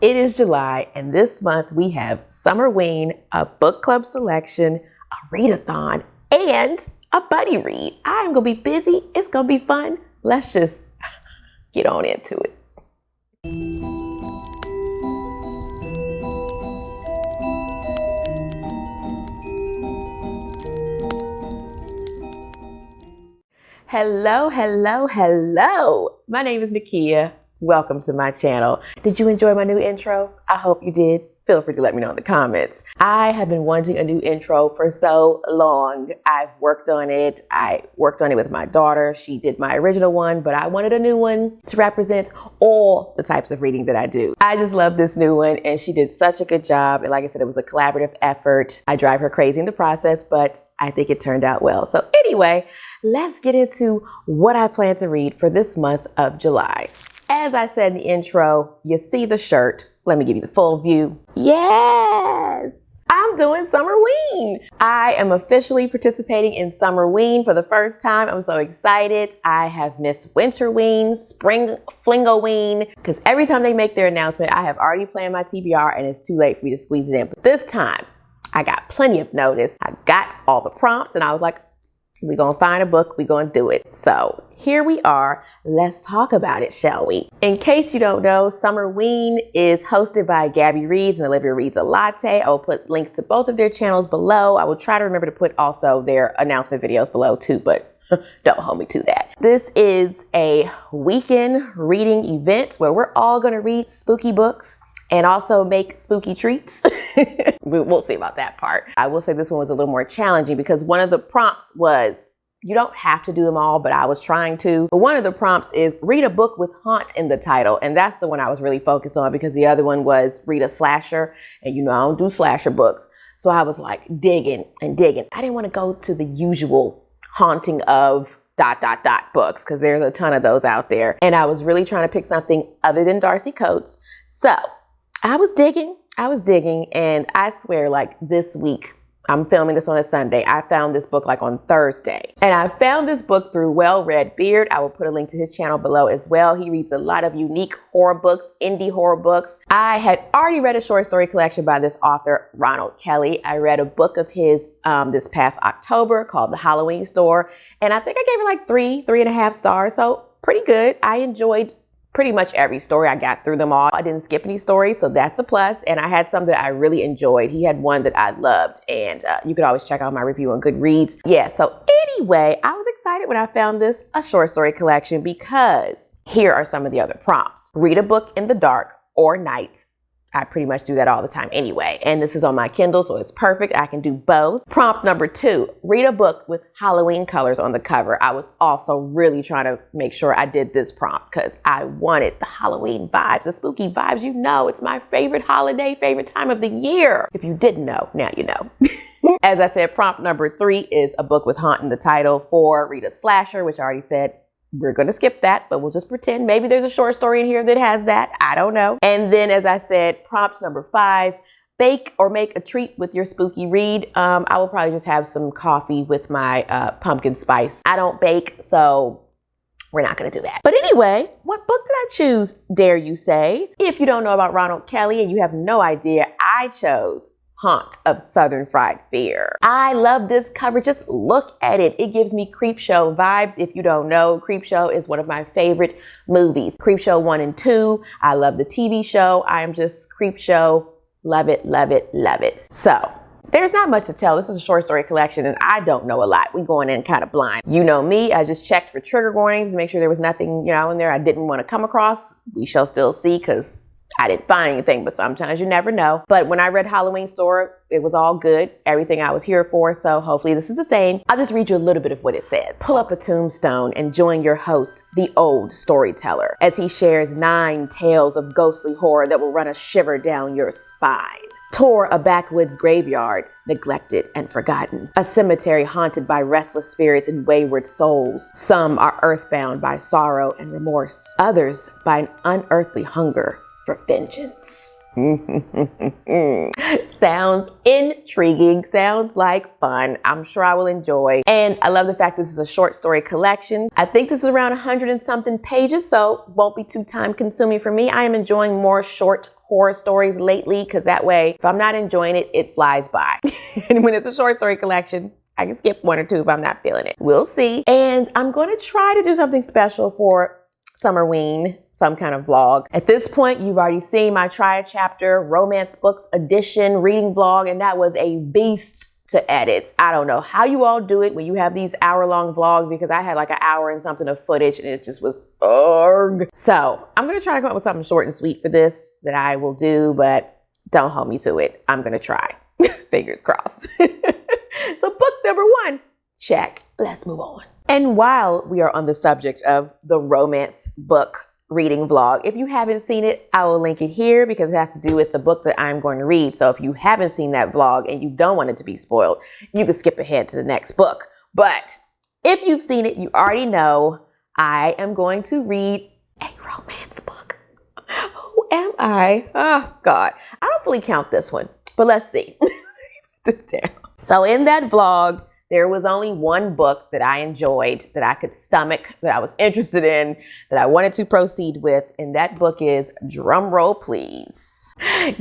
It is July, and this month we have Summerween, a book club selection, a readathon, and a buddy read. I'm gonna be busy. It's gonna be fun. Let's just get on into it. Hello, hello, hello. My name is Nakia. Welcome to my channel. Did you enjoy my new intro? I hope you did. Feel free to let me know in the comments. I have been wanting a new intro for so long. I've worked on it. I worked on it with my daughter. She did my original one, but I wanted a new one to represent all the types of reading that I do. I just love this new one, and she did such a good job. And like I said, it was a collaborative effort. I drive her crazy in the process, but I think it turned out well. So anyway, let's get into what I plan to read for this month of July. As I said in the intro, you see the shirt. Let me give you the full view. Yes, I'm doing Summerween. I am officially participating in Summerween for the first time. I'm so excited. I have missed Winterween, Spring Flingoween, because every time they make their announcement, I have already planned my TBR and it's too late for me to squeeze it in. But this time, I got plenty of notice. I got all the prompts and I was like, we're gonna find a book, we're gonna do it. So here we are, let's talk about it, shall we? In case you don't know, Summerween is hosted by Gabbyreads and Oliviareadsalatte. I will put links to both of their channels below. I will try to remember to put also their announcement videos below too, but don't hold me to that. This is a weekend reading event where we're all gonna read spooky books and also make spooky treats. We'll see about that part. I will say this one was a little more challenging because one of the prompts was, you don't have to do them all, but I was trying to. But one of the prompts is read a book with haunt in the title. And that's the one I was really focused on because the other one was read a slasher. And you know, I don't do slasher books. So I was like digging and digging. I didn't want to go to the usual haunting of ... books because there's a ton of those out there. And I was really trying to pick something other than Darcy Coates. So I was digging, and I swear, like this week, I'm filming this on a Sunday. I found this book like on Thursday. And I found this book through Well Read Beard. I will put a link to his channel below as well. He reads a lot of unique horror books, indie horror books. I had already read a short story collection by this author, Ronald Kelly. I read a book of his this past October called The Halloween Store. And I think I gave it like 3.5 stars. So pretty good. I enjoyed pretty much every story. I got through them all. I didn't skip any stories, so that's a plus. And I had some that I really enjoyed. He had one that I loved, and you could always check out my review on Goodreads. Yeah, so anyway, I was excited when I found this, a short story collection, because here are some of the other prompts. Read a book in the dark or night. I pretty much do that all the time anyway. And this is on my Kindle, so it's perfect. I can do both. Prompt number 2, read a book with Halloween colors on the cover. I was also really trying to make sure I did this prompt because I wanted the Halloween vibes, the spooky vibes. You know, it's my favorite holiday, favorite time of the year. If you didn't know, now you know. As I said, prompt number 3 is a book with haunt in the title. 4, read a slasher, which I already said. We're going to skip that, but we'll just pretend maybe there's a short story in here that has that. I don't know. And then, as I said, prompt number 5, bake or make a treat with your spooky read. I will probably just have some coffee with my pumpkin spice. I don't bake, so we're not going to do that. But anyway, what book did I choose, dare you say? If you don't know about Ronald Kelly and you have no idea, I chose Haunt of Southern Fried Fear. I love this cover. Just look at it. It gives me Creepshow vibes. If you don't know, Creepshow is one of my favorite movies. Creepshow 1 and 2. I love the TV show. I am just Creepshow. Love it, love it, love it. So there's not much to tell. This is a short story collection and I don't know a lot. We going in kind of blind. You know me, I just checked for trigger warnings to make sure there was nothing, you know, in there I didn't want to come across. We shall still see because I didn't find anything, but sometimes you never know. But when I read Halloween Store, it was all good. Everything I was here for. So hopefully this is the same. I'll just read you a little bit of what it says. Pull up a tombstone and join your host, the old storyteller, as he shares 9 tales of ghostly horror that will run a shiver down your spine. Tour a backwoods graveyard, neglected and forgotten. A cemetery haunted by restless spirits and wayward souls. Some are earthbound by sorrow and remorse. Others by an unearthly hunger for vengeance. Sounds intriguing, sounds like fun. I'm sure I will enjoy. And I love the fact this is a short story collection. I think this is around 100 and something pages, so won't be too time consuming for me. I am enjoying more short horror stories lately, because that way, if I'm not enjoying it, it flies by. And when it's a short story collection, I can skip one or two if I'm not feeling it. We'll see. And I'm going to try to do something special for Summerween, some kind of vlog. At this point, you've already seen my Try a Chapter Romance Books Edition reading vlog, and that was a beast to edit. I don't know how you all do it when you have these hour-long vlogs, because I had like an hour and something of footage and it just was ugh. So I'm gonna try to come up with something short and sweet for this that I will do, but don't hold me to it. I'm gonna try. Fingers crossed. So book number 1, check. Let's move on. And while we are on the subject of the romance book reading vlog, if you haven't seen it, I will link it here because it has to do with the book that I'm going to read. So if you haven't seen that vlog and you don't want it to be spoiled, you can skip ahead to the next book. But if you've seen it, you already know I am going to read a romance book. Who am I? Oh God, I don't fully count this one, but let's see. This down. So in that vlog, there was only one book that I enjoyed, that I could stomach, that I was interested in, that I wanted to proceed with. And that book is, drum roll please,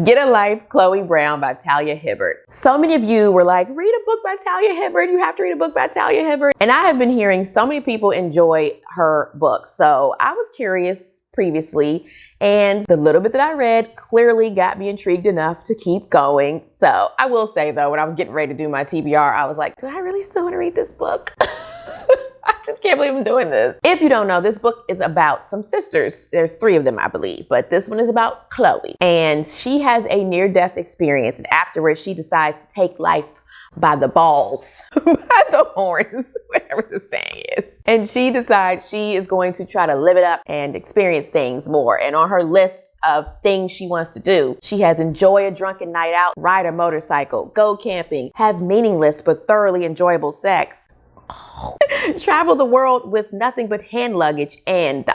Get a Life, Chloe Brown by Talia Hibbert. So many of you were like, read a book by Talia Hibbert. You have to read a book by Talia Hibbert. And I have been hearing so many people enjoy her books. So I was curious previously, and the little bit that I read clearly got me intrigued enough to keep going. So I will say though, when I was getting ready to do my TBR, I was like, do I really still want to read this book? I just can't believe I'm doing this. If you don't know, this book is about some sisters. There's 3 of them, I believe, but this one is about Chloe. And she has a near-death experience, and afterwards she decides to take life by the balls, by the horns, whatever the saying is. And she decides she is going to try to live it up and experience things more. And on her list of things she wants to do, she has enjoy a drunken night out, ride a motorcycle, go camping, have meaningless but thoroughly enjoyable sex, travel the world with nothing but hand luggage, and ...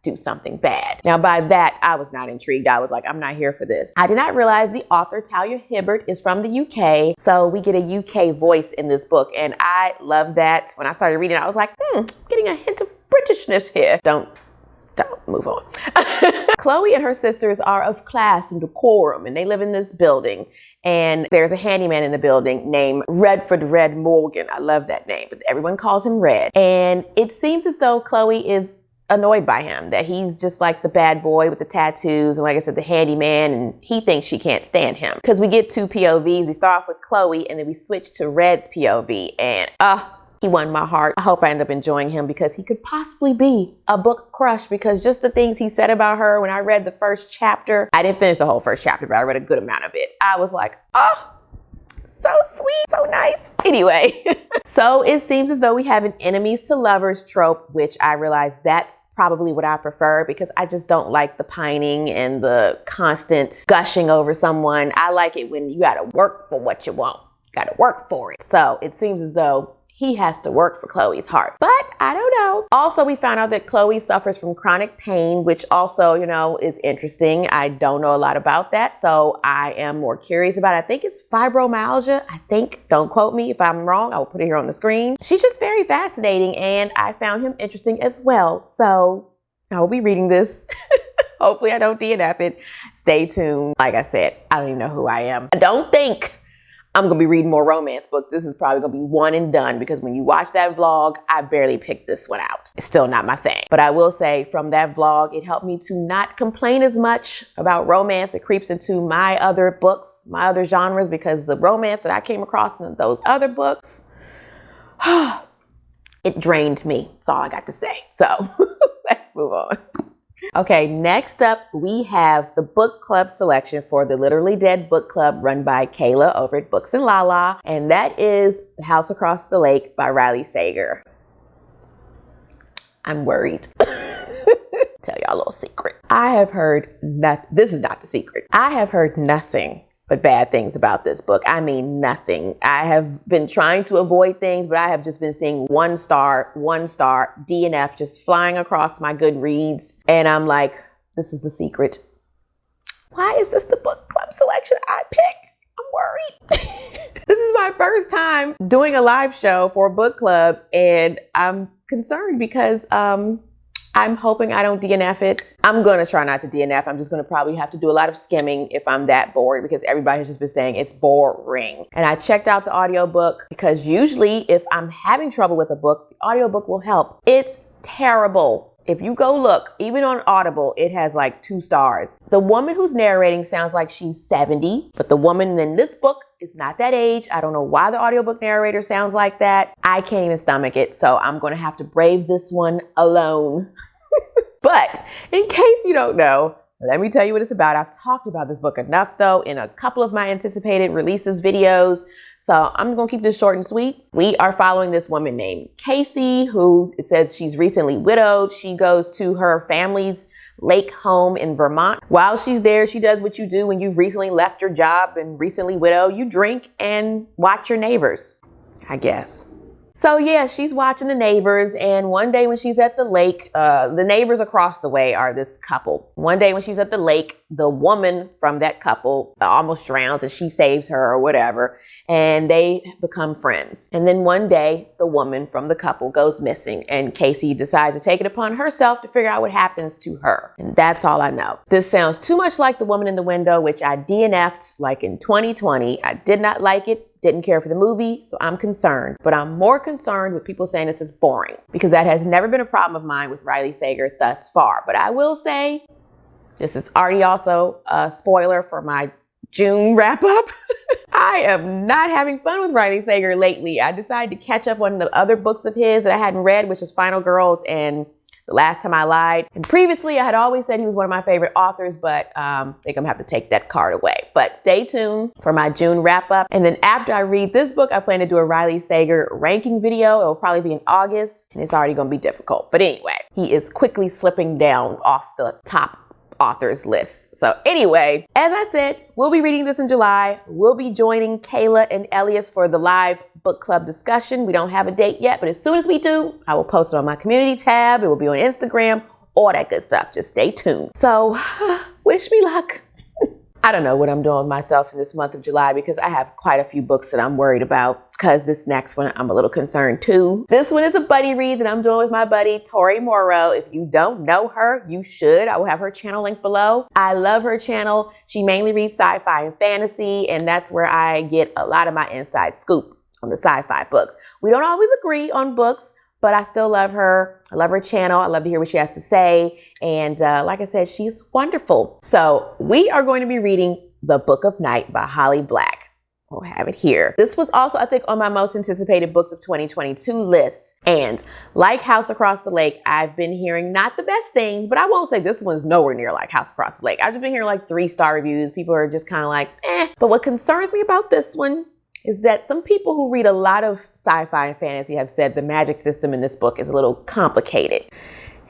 do something bad. Now by that, I was not intrigued. I was like, I'm not here for this. I did not realize the author Talia Hibbert is from the UK. So we get a UK voice in this book. And I love that. When I started reading, I was like, getting a hint of Britishness here. Don't move on. Chloe and her sisters are of class and decorum, and they live in this building. And there's a handyman in the building named Redford Red Morgan. I love that name, but everyone calls him Red. And it seems as though Chloe is annoyed by him, that he's just like the bad boy with the tattoos and, like I said, the handyman, and he thinks she can't stand him. Because we get 2 POVs. We start off with Chloe and then we switch to Red's POV, and he won my heart. I hope I end up enjoying him because he could possibly be a book crush, because just the things he said about her when I read the first chapter, I didn't finish the whole first chapter, but I read a good amount of it. I was like, oh, so sweet, so nice. Anyway, so it seems as though we have an enemies to lovers trope, which I realize that's probably what I prefer, because I just don't like the pining and the constant gushing over someone. I like it when you gotta work for what you want. You gotta work for it. So it seems as though he has to work for Chloe's heart, but I don't know. Also, we found out that Chloe suffers from chronic pain, which also, you know, is interesting. I don't know a lot about that, so I am more curious about it. I think it's fibromyalgia. I think, don't quote me if I'm wrong. I will put it here on the screen. She's just very fascinating, and I found him interesting as well. So I will be reading this. Hopefully I don't DNF it. Stay tuned. Like I said, I don't even know who I am. I don't think I'm gonna be reading more romance books. This is probably gonna be one and done, because when you watch that vlog, I barely picked this one out. It's still not my thing. But I will say, from that vlog, it helped me to not complain as much about romance that creeps into my other books, my other genres, because the romance that I came across in those other books, it drained me. That's all I got to say. So let's move on. Okay, next up, we have the book club selection for the Literally Dead book club run by Kayla over at Books and Lala, and that is The House Across the Lake by Riley Sager. I'm worried. Tell y'all a little secret. I have heard nothing. This is not the secret. I have heard nothing but bad things about this book. I mean, nothing. I have been trying to avoid things, but I have just been seeing 1 star, DNF just flying across my Goodreads. And I'm like, this is the secret. Why is this the book club selection I picked? I'm worried. This is my first time doing a live show for a book club, and I'm concerned because I'm hoping I don't DNF it. I'm gonna try not to DNF. I'm just gonna probably have to do a lot of skimming if I'm that bored, because everybody has just been saying it's boring. And I checked out the audiobook because usually if I'm having trouble with a book, the audiobook will help. It's terrible. If you go look, even on Audible, it has like 2 stars. The woman who's narrating sounds like she's 70, but the woman in this book is not that age. I don't know why the audiobook narrator sounds like that. I can't even stomach it, so I'm gonna have to brave this one alone. But in case you don't know, let me tell you what it's about. I've talked about this book enough though in a couple of my anticipated releases videos. So I'm gonna keep this short and sweet. We are following this woman named Casey, who it says she's recently widowed. She goes to her family's lake home in Vermont. While she's there, she does what you do when you've recently left your job and recently widowed. You drink and watch your neighbors, I guess. So yeah, she's watching the neighbors, and one day when she's at the lake, the neighbors across the way are this couple. One day when she's at the lake, the woman from that couple almost drowns and she saves her or whatever, and they become friends. And then one day, the woman from the couple goes missing, and Casey decides to take it upon herself to figure out what happens to her. And that's all I know. This sounds too much like The Woman in the Window, which I DNF'd like in 2020. I did not like it. Didn't care for the movie, so I'm concerned. But I'm more concerned with people saying this is boring, because that has never been a problem of mine with Riley Sager thus far. But I will say, this is already also a spoiler for my June wrap up. I am not having fun with Riley Sager lately. I decided to catch up on the other books of his that I hadn't read, which was Final Girls and The Last Time I Lied. And previously I had always said he was one of my favorite authors, but I think I'm gonna have to take that card away. But stay tuned for my June wrap up. And then after I read this book, I plan to do a Riley Sager ranking video. It'll probably be in August, and it's already gonna be difficult. But anyway, he is quickly slipping down off the top authors list. So anyway, as I said, we'll be reading this in July. We'll be joining Kayla and Elias for the live book club discussion. We don't have a date yet, but as soon as we do, I will post it on my community tab. It will be on Instagram, all that good stuff. Just stay tuned. So wish me luck. I don't know what I'm doing with myself in this month of July, because I have quite a few books that I'm worried about, because this next one I'm a little concerned too. This one is a buddy read that I'm doing with my buddy Tori Morrow. If you don't know her, you should. I will have her channel linked below. I love her channel. She mainly reads sci-fi and fantasy, and that's where I get a lot of my inside scoop on the sci-fi books. We don't always agree on books, but I still love her. I love her channel. I love to hear what she has to say. And like I said, she's wonderful. So we are going to be reading The Book of Night by Holly Black. We'll have it here. This was also, I think, on my most anticipated books of 2022 list. And like House Across the Lake, I've been hearing not the best things, but I won't say this one's nowhere near like House Across the Lake. I've just been hearing like 3-star reviews. People are just kind of like, eh. But what concerns me about this one is that some people who read a lot of sci-fi and fantasy have said the magic system in this book is a little complicated.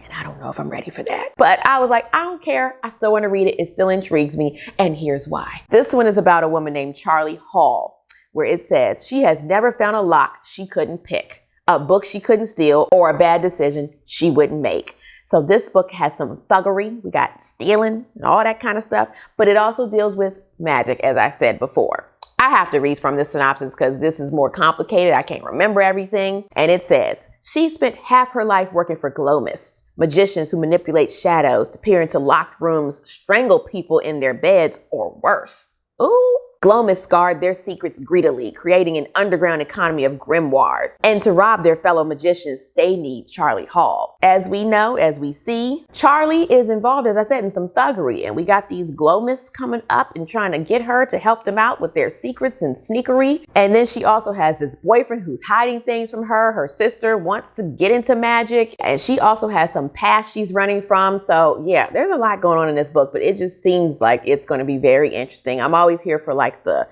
And I don't know if I'm ready for that. But I was like, I don't care. I still want to read it. It still intrigues me. And here's why. This one is about a woman named Charlie Hall, where it says she has never found a lock she couldn't pick, a book she couldn't steal, or a bad decision she wouldn't make. So this book has some thuggery. We got stealing and all that kind of stuff, but it also deals with magic, as I said before. I have to read from this synopsis because this is more complicated. I can't remember everything. And it says, she spent half her life working for glomists, magicians who manipulate shadows to peer into locked rooms, strangle people in their beds, or worse. Ooh. Glomists guard their secrets greedily, creating an underground economy of grimoires. And to rob their fellow magicians, they need Charlie Hall. As we know, as we see, Charlie is involved, as I said, in some thuggery. And we got these glomists coming up and trying to get her to help them out with their secrets and sneakery. And then she also has this boyfriend who's hiding things from her. Her sister wants to get into magic. And she also has some past she's running from. So yeah, there's a lot going on in this book, but it just seems like it's going to be very interesting. I'm always here for like the,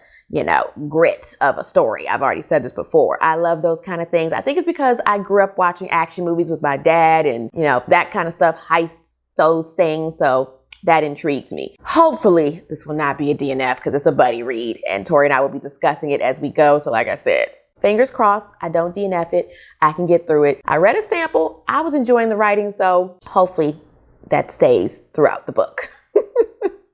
grit of a story. I've already said this before. I love those kind of things. I think it's because I grew up watching action movies with my dad and, that kind of stuff, heists, those things. So that intrigues me. Hopefully this will not be a DNF because it's a buddy read and Tori and I will be discussing it as we go. So like I said, fingers crossed, I don't DNF it. I can get through it. I read a sample. I was enjoying the writing. So hopefully that stays throughout the book.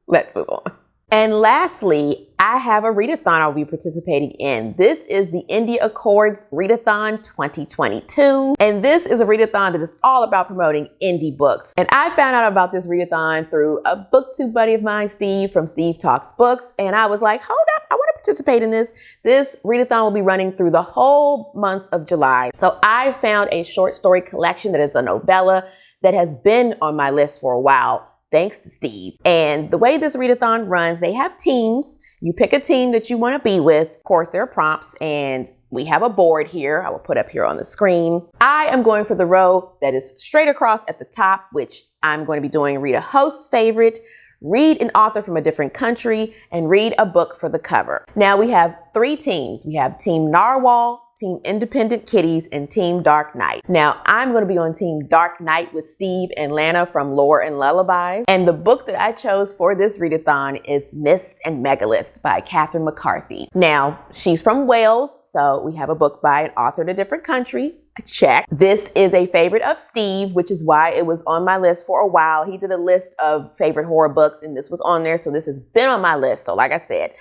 Let's move on. And lastly, I I have a readathon I'll be participating in. This is the India Accords Readathon 2022. And this is a readathon that is all about promoting indie books. And I found out about this readathon through a booktube buddy of mine, Steve, from Steve Talks Books. And I was like, hold up, I want to participate in this. This readathon will be running through the whole month of July. So I found a short story collection that is a novella that has been on my list for a while, thanks to Steve. And the way this readathon runs, they have teams. You pick a team that you want to be with. Of course, there are prompts, and we have a board here. I will put up here on the screen. I am going for the row that is straight across at the top, which I'm going to be doing read a host's favorite, read an author from a different country, and read a book for the cover. Now we have 3 teams. We have Team Narwhal, Team Independent Kitties, and Team Dark Knight. Now, I'm going to be on Team Dark Knight with Steve and Lana from Lore and Lullabies. And the book that I chose for this readathon is Myths and Megaliths by Catherine McCarthy. Now, she's from Wales, so we have a book by an author in a different country. Check. This is a favorite of Steve, which is why it was on my list for a while. He did a list of favorite horror books, and this was on there, so this has been on my list. So like I said,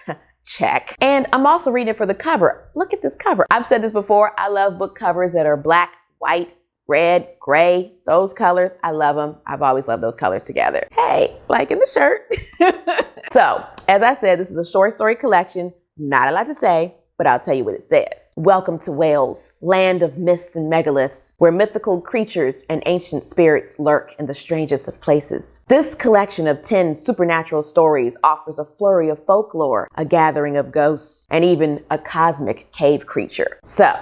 check. And I'm also reading it for the cover. Look at this cover. I've said this before. I love book covers that are black, white, red, gray, those colors. I love them. I've always loved those colors together. Hey, like in the shirt. So, as I said, this is a short story collection. Not a lot to say, but I'll tell you what it says. Welcome to Wales, land of myths and megaliths, where mythical creatures and ancient spirits lurk in the strangest of places. This collection of 10 supernatural stories offers a flurry of folklore, a gathering of ghosts, and even a cosmic cave creature. So,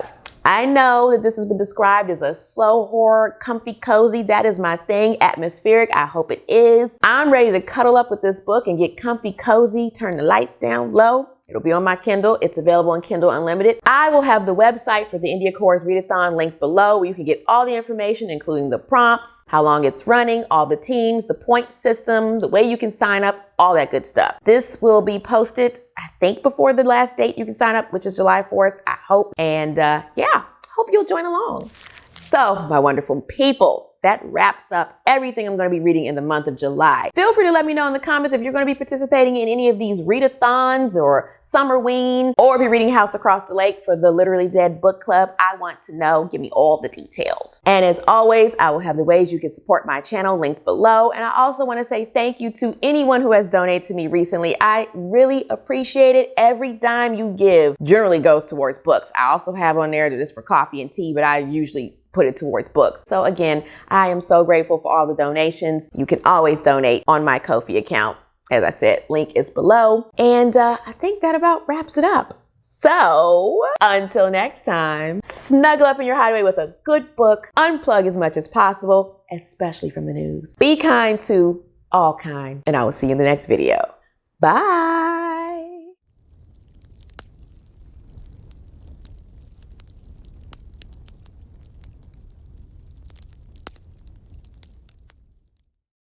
I know that this has been described as a slow horror, comfy, cozy. That is my thing. Atmospheric. I hope it is. I'm ready to cuddle up with this book and get comfy, cozy, turn the lights down low. It'll be on my Kindle. It's available on Kindle Unlimited. I will have the website for the India Accords Readathon linked below, where you can get all the information, including the prompts, how long it's running, all the teams, the point system, the way you can sign up, all that good stuff. This will be posted, I think, before the last date you can sign up, which is July 4th, I hope. And yeah, hope you'll join along. So, my wonderful people, that wraps up everything I'm going to be reading in the month of July. Feel free to let me know in the comments if you're going to be participating in any of these readathons or Summerween, or if you're reading House Across the Lake for the Literally Dead Book Club. I want to know. Give me all the details. And as always, I will have the ways you can support my channel linked below. And I also want to say thank you to anyone who has donated to me recently. I really appreciate it. Every dime you give generally goes towards books. I also have on there that is for coffee and tea, but I usually put it towards books. So again, I am so grateful for all the donations. You can always donate on my Ko-fi account. As I said, link is below. And I think that about wraps it up. So until next time, snuggle up in your hideaway with a good book, unplug as much as possible, especially from the news. Be kind to all kind, and I will see you in the next video. Bye.